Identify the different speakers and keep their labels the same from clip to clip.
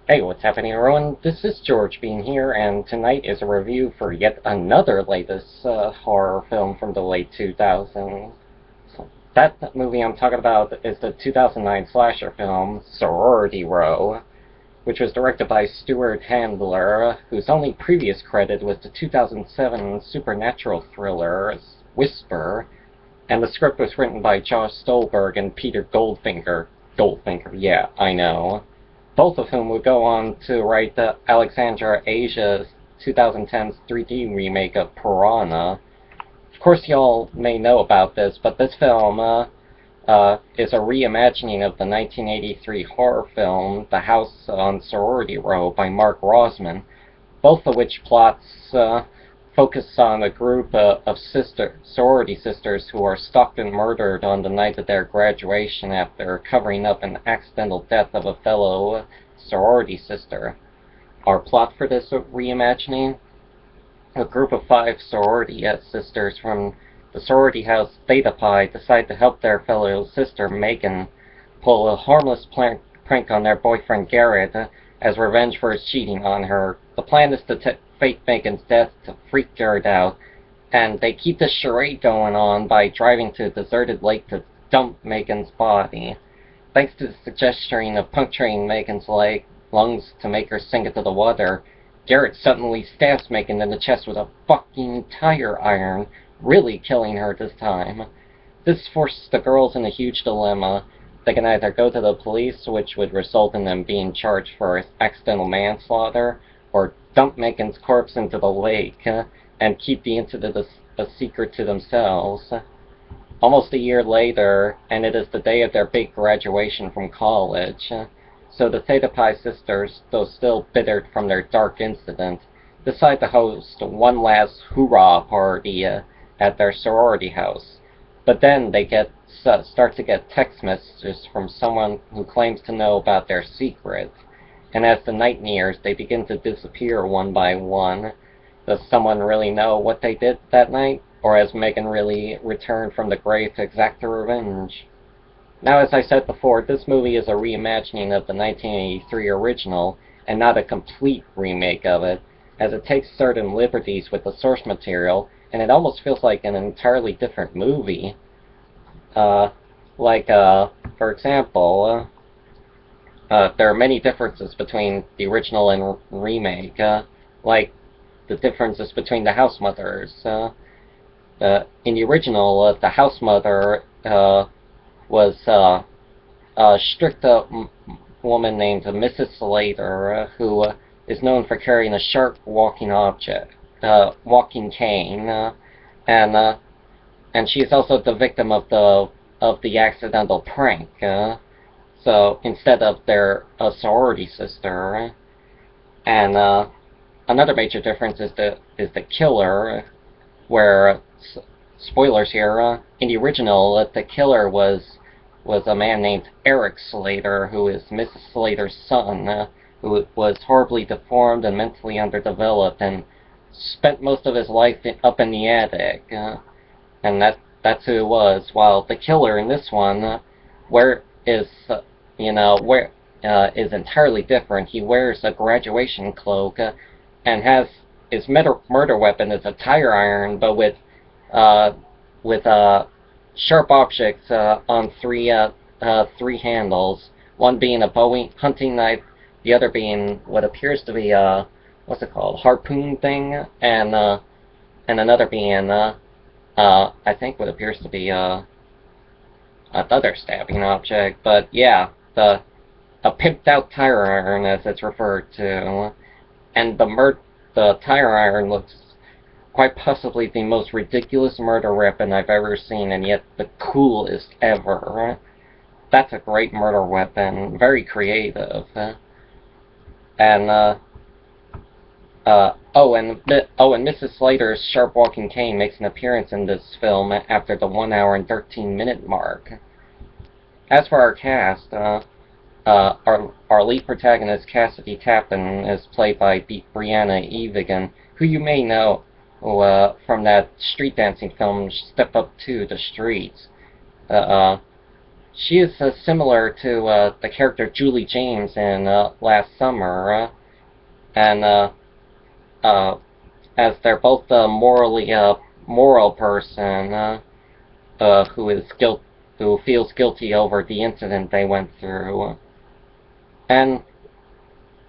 Speaker 1: Hey, what's happening, everyone? This is George Bean here, and tonight is a review for yet another latest horror film from the late 2000s. That movie I'm talking about is the 2009 slasher film Sorority Row, which was directed by Stuart Handler, whose only previous credit was the 2007 supernatural thriller Whisper, and the script was written by Josh Stolberg and Peter Goldfinger. Goldfinger, yeah, I know. Both of whom would go on to write the Alexandra Asia's 2010's 3D remake of Piranha. Of course, y'all may know about this, but this film is a reimagining of the 1983 horror film The House on Sorority Row by Mark Rosman, both of which plots focus on a group of sorority sisters who are stalked and murdered on the night of their graduation after covering up an accidental death of a fellow sorority sister. Our plot for this reimagining: a group of 5 sorority sisters from the sorority house Theta Pi decide to help their fellow sister Megan pull a harmless prank on their boyfriend Garrett as revenge for his cheating on her. The plan is to fake Megan's death to freak Garrett out, and they keep this charade going on by driving to a deserted lake to dump Megan's body. Thanks to the suggestion of puncturing Megan's lungs to make her sink into the water, Garrett suddenly stabs Megan in the chest with a fucking tire iron, really killing her this time. This forces the girls in a huge dilemma. They can either go to the police, which would result in them being charged for accidental manslaughter, or dump Megan's corpse into the lake and keep the incident a secret to themselves. Almost a year later, and it is the day of their big graduation from college, so the Theta Pi sisters, though still bittered from their dark incident, decide to host one last hoorah party at their sorority house. But then they start to get text messages from someone who claims to know about their secret, and as the night nears, they begin to disappear one by one. Does someone really know what they did that night? Or has Megan really returned from the grave to exact her revenge? Now, as I said before, this movie is a reimagining of the 1983 original, and not a complete remake of it, as it takes certain liberties with the source material, and it almost feels like an entirely different movie. For example, there are many differences between the original and remake, like the differences between the house mothers. In the original, the house mother was a strict woman named Mrs. Slater, who is known for carrying a sharp walking cane, and she is also the victim of the accidental prank. So instead of their sorority sister, and another major difference is the killer, where spoilers here. In the original, the killer was a man named Eric Slater, who is Mrs. Slater's son, who was horribly deformed and mentally underdeveloped, and spent most of his life up in the attic. And that's who it was. While the killer in this one, is entirely different. He wears a graduation cloak, and has his murder weapon is a tire iron, but with sharp objects on three handles. One being a Bowie hunting knife, the other being what appears to be a harpoon thing, and another being I think what appears to be another stabbing object. But yeah, a pimped out tire iron, as it's referred to, and the tire iron looks quite possibly the most ridiculous murder weapon I've ever seen, and yet the coolest ever. That's a great murder weapon, very creative. And Mrs. Slater's sharp walking cane makes an appearance in this film after the 1 hour and 13-minute mark. As for our cast, our lead protagonist, Cassidy Tappan, is played by Brianna Evigan, who you may know from that street dancing film, Step Up to the Streets. she is similar to the character Julie James in Last Summer, and uh, as they're both a morally moral person who is who feels guilty over the incident they went through. And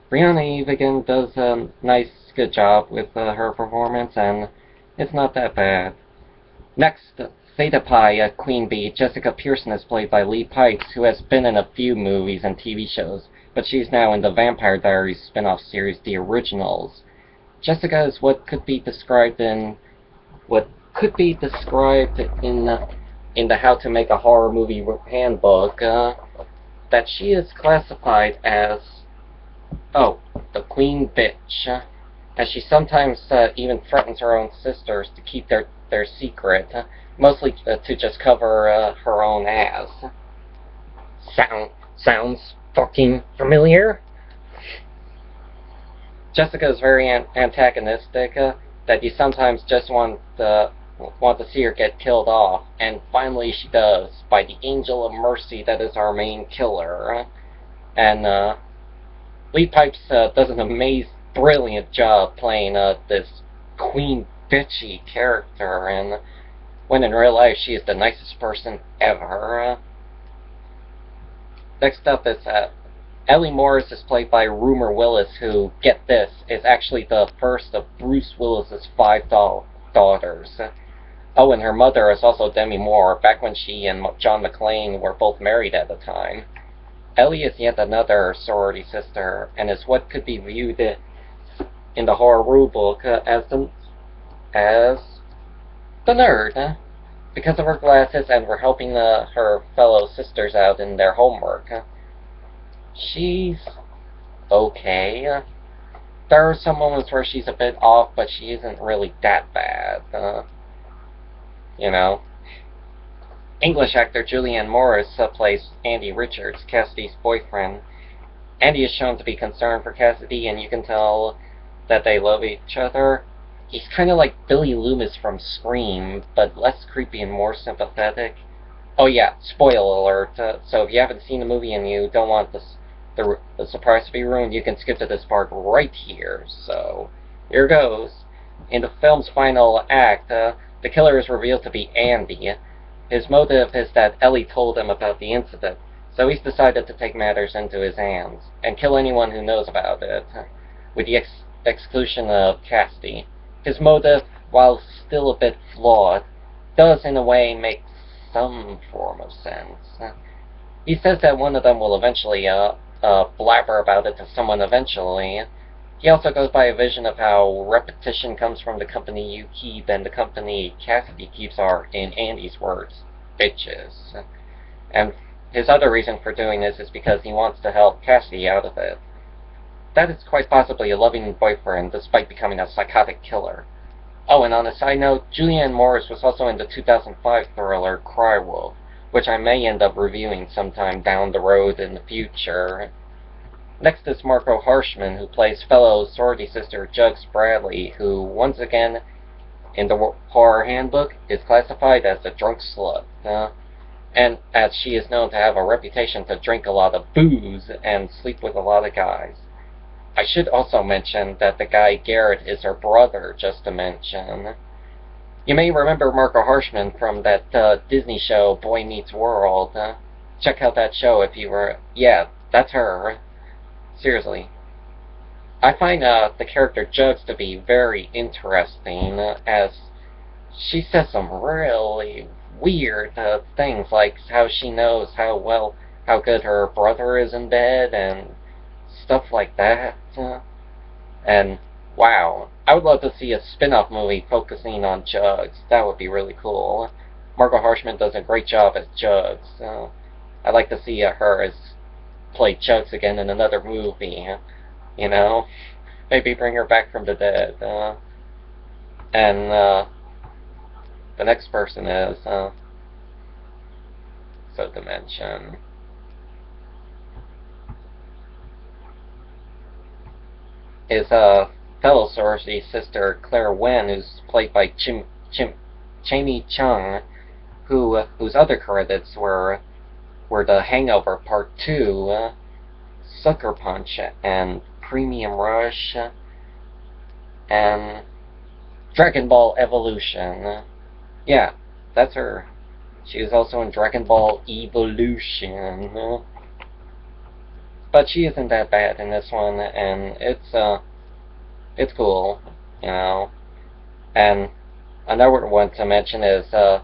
Speaker 1: Brianna Evigan does a nice, good job with her performance, and it's not that bad. Next, Theta Pi Queen Bee, Jessica Pearson is played by Lee Pipes, who has been in a few movies and TV shows, but she's now in the Vampire Diaries spin-off series The Originals. Jessica is what could be described in the How to Make a Horror Movie handbook, that she is classified as, the Queen Bitch, as she sometimes even threatens her own sisters to keep their secret, mostly to just cover her own ass. Sounds fucking familiar? Jessica is very antagonistic, that you sometimes just want to see her get killed off, and finally she does, by the angel of mercy that is our main killer. And Lee Pipes does an brilliant job playing this queen bitchy character, and when in real life she is the nicest person ever. Next up is Ellie Morris is played by Rumer Willis, who, get this, is actually the first of Bruce Willis's 5 daughters. Oh, and her mother is also Demi Moore, back when she and John McClane were both married at the time. Ellie is yet another sorority sister, and is what could be viewed in the horror rulebook as the nerd, because of her glasses and for helping her fellow sisters out in their homework. She's okay. There are some moments where she's a bit off, but she isn't really that bad. You know. English actor Julianne Morris plays Andy Richards, Cassidy's boyfriend. Andy is shown to be concerned for Cassidy, and you can tell that they love each other. He's kind of like Billy Loomis from Scream, but less creepy and more sympathetic. Oh yeah, spoiler alert. So if you haven't seen the movie and you don't want the surprise to be ruined, you can skip to this part right here. So, here goes. In the film's final act, the killer is revealed to be Andy. His motive is that Ellie told him about the incident, so he's decided to take matters into his hands and kill anyone who knows about it, with the exclusion of Cassidy. His motive, while still a bit flawed, does in a way make some form of sense. He says that one of them will eventually blabber about it to someone eventually. He also goes by a vision of how repetition comes from the company you keep, and the company Cassidy keeps are, in Andy's words, bitches. And his other reason for doing this is because he wants to help Cassidy out of it. That is quite possibly a loving boyfriend, despite becoming a psychotic killer. Oh, and on a side note, Julianne Morris was also in the 2005 thriller Cry Wolf, which I may end up reviewing sometime down the road in the future. Next is Marco Harshman, who plays fellow sorority sister Jugs Bradley, who, once again, in the horror handbook, is classified as a drunk slut. And as she is known to have a reputation to drink a lot of booze and sleep with a lot of guys. I should also mention that the guy Garrett is her brother, just to mention. You may remember Marco Harshman from that Disney show, Boy Meets World. Check out that show if you were... Yeah, that's her. Seriously. I find the character Jugs to be very interesting, as she says some really weird things, like how she knows how good her brother is in bed, and stuff like that. And, wow. I would love to see a spin-off movie focusing on Jugs. That would be really cool. Margot Harshman does a great job as Jugs. I'd like to see her play Jugs again in another movie. You know? Maybe bring her back from the dead. And the next person is, so to mention, is fellow sorority sister Claire Wen, who's played by Jamie Chung, whose other credits were were The Hangover Part 2, Sucker Punch, and Premium Rush, and Dragon Ball Evolution. Yeah, that's her. She was also in Dragon Ball Evolution. But she isn't that bad in this one, and it's cool, you know. And another one to mention is the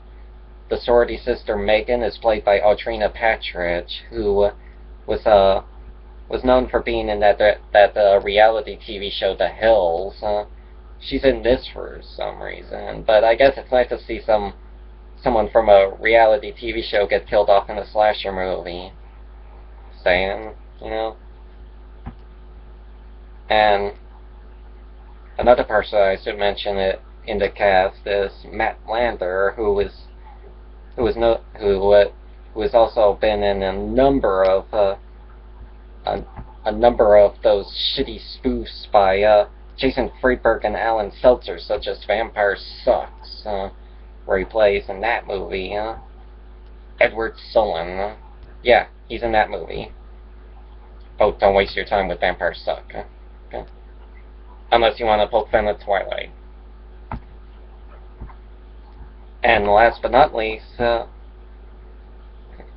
Speaker 1: sorority sister Megan is played by Audrina Patridge, who was known for being in that reality TV show The Hills. She's in this for some reason, but I guess it's nice to see someone from a reality TV show get killed off in a slasher movie. Saying, you know. And another person I should mention it in the cast is Matt Lander, who has also been in a number of those shitty spoofs by Jason Friedberg and Alan Seltzer, such as Vampire Sucks, where he plays in that movie. Edward Sullen. Yeah, he's in that movie. Oh, don't waste your time with Vampire Suck. Okay. Unless you want to poke fun at Twilight. And last but not least,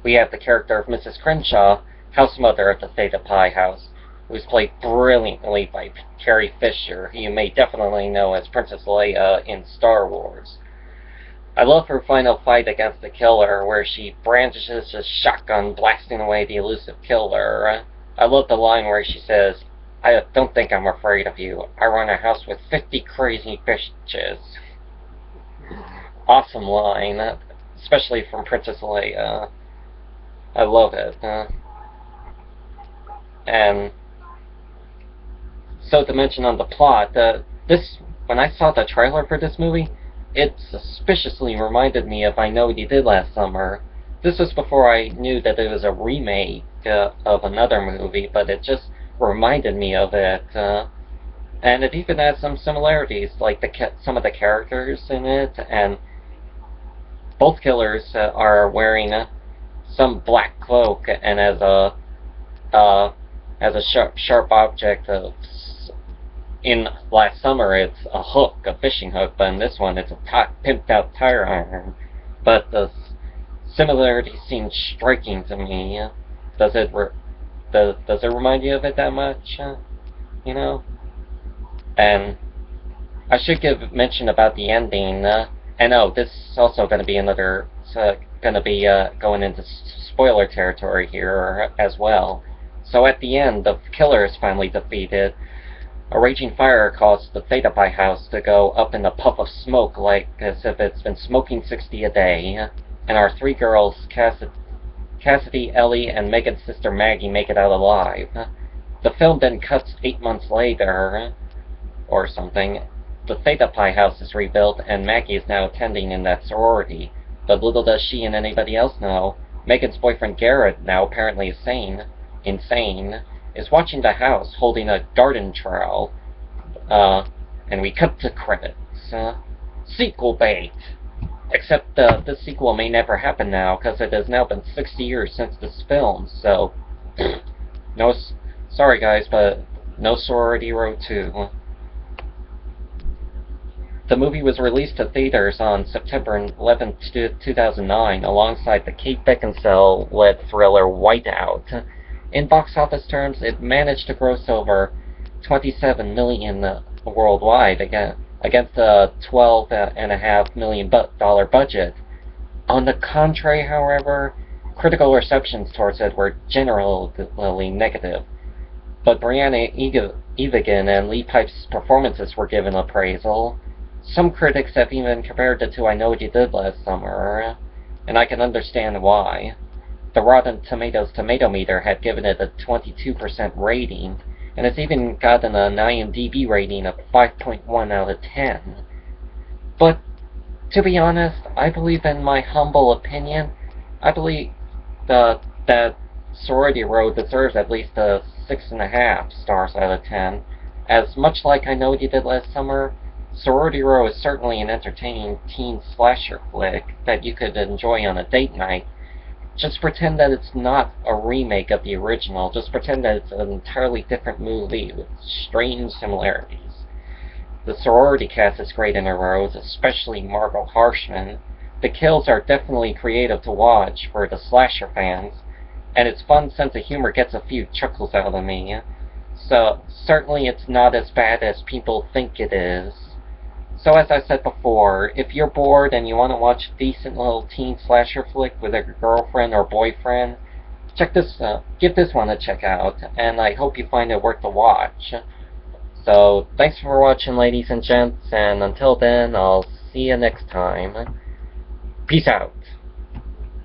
Speaker 1: we have the character of Mrs. Crenshaw, house mother of the Theta Pi house, who's played brilliantly by Carrie Fisher, who you may definitely know as Princess Leia in Star Wars. I love her final fight against the killer, where she brandishes a shotgun, blasting away the elusive killer. I love the line where she says, "I don't think I'm afraid of you. I run a house with 50 crazy bitches." Awesome line, especially from Princess Leia. I love it. And so to mention on the plot, when I saw the trailer for this movie, it suspiciously reminded me of I Know What You Did Last Summer. This was before I knew that it was a remake of another movie, but it just reminded me of it. And it even has some similarities, like some of the characters in it, and both killers are wearing some black cloak, and as a sharp object in Last Summer, it's a hook, a fishing hook, but in this one, it's a pimped out tire iron. But the similarity seems striking to me. Does it remind you of it that much? You know? And I should give mention about the ending. And this is also going to be going into spoiler territory here as well. So at the end, the killer is finally defeated. A raging fire caused the Theta Pi house to go up in a puff of smoke, like as if it's been smoking 60 a day. And our three girls, Cassidy, Ellie, and Megan's sister Maggie, make it out alive. The film then cuts 8 months later, or something. The Theta Pi house is rebuilt, and Maggie is now attending in that sorority. But little does she and anybody else know, Megan's boyfriend Garrett, now apparently insane, is watching the house holding a garden trowel. And we cut to credits. Sequel bait! Except this sequel may never happen now, because it has now been 60 years since this film, so... sorry guys, but no Sorority Row 2. The movie was released to theaters on September 11, 2009, alongside the Kate Beckinsale-led thriller Whiteout. In box office terms, it managed to gross over $27 million worldwide, against a $12.5 million budget. On the contrary, however, critical receptions towards it were generally negative. But Brianna Evigan and Lee Pipe's performances were given appraisal. Some critics have even compared it to I Know What You Did Last Summer, and I can understand why. The Rotten Tomatoes tomato meter had given it a 22% rating, and it's even gotten an IMDb rating of 5.1 out of 10. But, to be honest, I believe, in my humble opinion, I believe that Sorority Row deserves at least a 6.5 stars out of 10, as much like I Know What You Did Last Summer, Sorority Row is certainly an entertaining teen slasher flick that you could enjoy on a date night, Just pretend that it's not a remake of the original. Just pretend that it's an entirely different movie with strange similarities. The Sorority cast is great in her roles, especially Margot Harshman. The kills are definitely creative to watch for the slasher fans, and its fun sense of humor gets a few chuckles out of me. So, certainly it's not as bad as people think it is. So as I said before, if you're bored and you want to watch a decent little teen slasher flick with a girlfriend or boyfriend, give this one a check out, and I hope you find it worth the watch. So, thanks for watching, ladies and gents, and until then, I'll see you next time. Peace out.